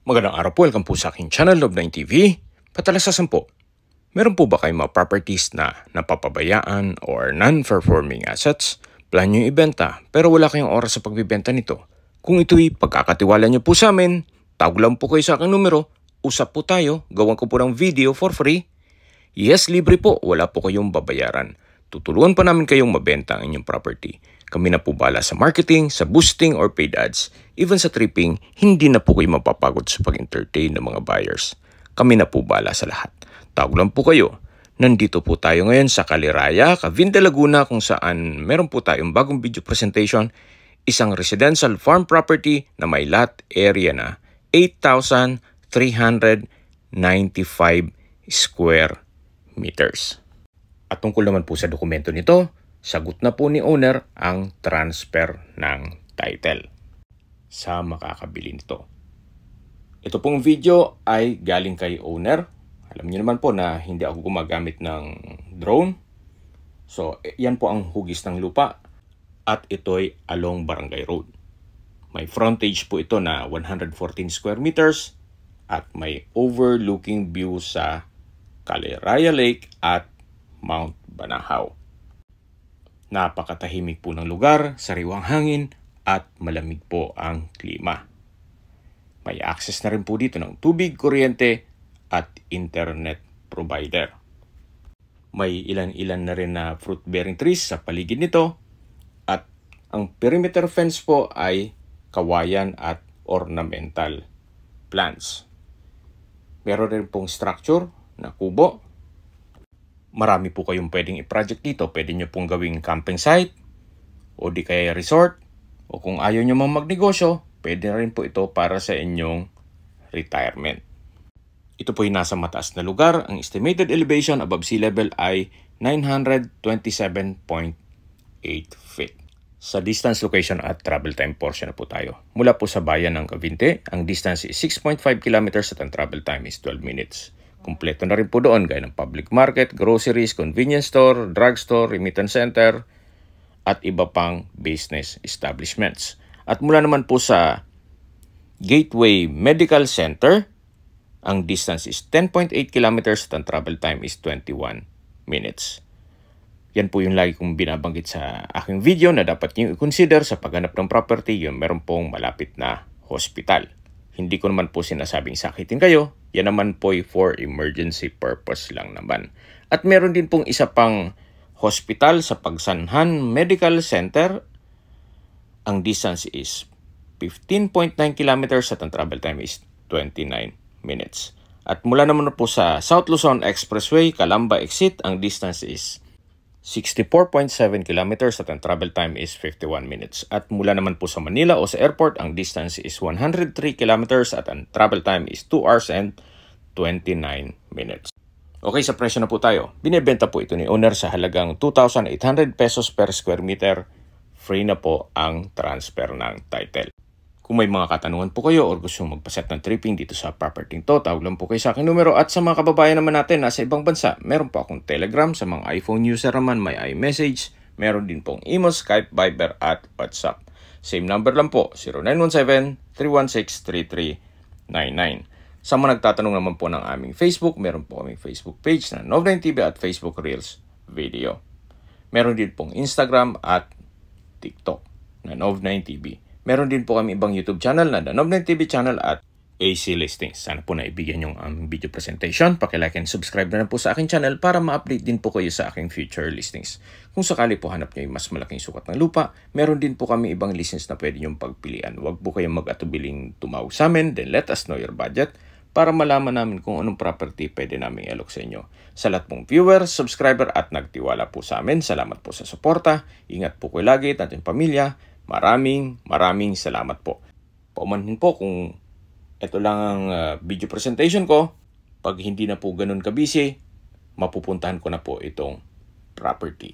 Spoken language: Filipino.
Magandang araw po, welcome po sa aking channel, Love9 TV. Patalasasan po, meron po ba kayong mga properties na napapabayaan or non-performing assets? Plan nyo ibenta pero wala kayong oras sa pagbibenta nito. Kung ito'y pagkakatiwala nyo po sa amin, tawag lang po kayo sa aking numero, usap po tayo, gawan ko po ng video for free. Yes, libre po, wala po kayong babayaran. Tutulungan pa namin kayong mabenta ang inyong property. Kami na po bala sa marketing, sa boosting or paid ads. Even sa tripping, hindi na po kayo mapapagod sa pag-entertain ng mga buyers. Kami na po bala sa lahat. Tawag lang po kayo. Nandito po tayo ngayon sa Caliraya, Cavite, Laguna kung saan meron po tayong bagong video presentation. Isang residential farm property na may lot area na 8,395 square meters. At tungkol naman po sa dokumento nito, sagot na po ni owner ang transfer ng title sa makakabili nito. Ito pong video ay galing kay owner. Alam niyo naman po na hindi ako gumagamit ng drone. So, yan po ang hugis ng lupa at ito'y along Barangay Road. May frontage po ito na 114 square meters at may overlooking view sa Caliraya Lake at Mount Banahaw. Napakatahimik po ng lugar, sariwang hangin at malamig po ang klima. May access na rin po dito ng tubig, kuryente at internet provider. May ilan-ilan na rin na fruit-bearing trees sa paligid nito at ang perimeter fence po ay kawayan at ornamental plants. Meron rin pong structure na kubo. Marami po kayong pwedeng i-project dito. Pwede nyo pong gawing camping site o di kaya resort. O kung ayaw nyo mang magnegosyo, pwede rin po ito para sa inyong retirement. Ito po yung nasa mataas na lugar. Ang estimated elevation above sea level ay 927.8 feet. Sa distance, location at travel time portion na po tayo. Mula po sa bayan ng Cavite, ang distance is 6.5 kilometers at ang travel time is 12 minutes. Kumpleto na rin po doon gaya ng public market, groceries, convenience store, drugstore, remittance center, at iba pang business establishments. At mula naman po sa Gateway Medical Center, ang distance is 10.8 kilometers at ang travel time is 21 minutes. Yan po yung lagi kong binabanggit sa aking video na dapat nyo i-consider sa paghanap ng property yung meron pong malapit na hospital. Hindi ko naman po sinasabing sakitin kayo. Yan naman po for emergency purpose lang naman. At meron din pong isa pang hospital sa Pagsanhan Medical Center. Ang distance is 15.9 kilometers at ang travel time is 29 minutes. At mula naman po sa South Luzon Expressway, Calamba Exit, ang distance is 64.7 kilometers at ang travel time is 51 minutes. At mula naman po sa Manila o sa airport, ang distance is 103 kilometers at ang travel time is 2 hours and 29 minutes. Okay, sa presyo na po tayo. Binibenta po ito ni owner sa halagang 2,800 pesos per square meter. Free na po ang transfer ng title. Kung may mga katanungan po kayo or gusto magpaset ng tripping dito sa property to, tawag lang po kayo sa aking numero. At sa mga kababayan naman natin nasa ibang bansa, meron po akong Telegram. Sa mga iPhone user naman, may iMessage. Meron din pong email, Skype, Viber at WhatsApp. Same number lang po, 0917-316-3399. Sa mga nagtatanong naman po ng aming Facebook, meron po kaming Facebook page na Love9 TV at Facebook Reels Video. Meron din pong Instagram at TikTok na Love9 TV. Meron din po kami ibang YouTube channel na The Love9 TV channel at AC Listings. Sana po naibigyan yung video presentation. Paki-like and subscribe na po sa aking channel para ma-update din po kayo sa aking future listings. Kung sakali po hanap nyo yung mas malaking sukat ng lupa, meron din po kami ibang listings na pwede nyong pagpilian. Huwag po kayong mag-atubiling tumawag sa amin, then let us know your budget para malaman namin kung anong property pwede namin i-alok sa inyo. Sa lahat pong viewers, subscriber at nagtiwala po sa amin, salamat po sa suporta. Ingat po kayo lagi at ating pamilya. Maraming salamat po. Paumanhin po kung ito lang ang video presentation ko. Pag hindi na po ganun ka-busy, mapupuntahan ko na po itong property.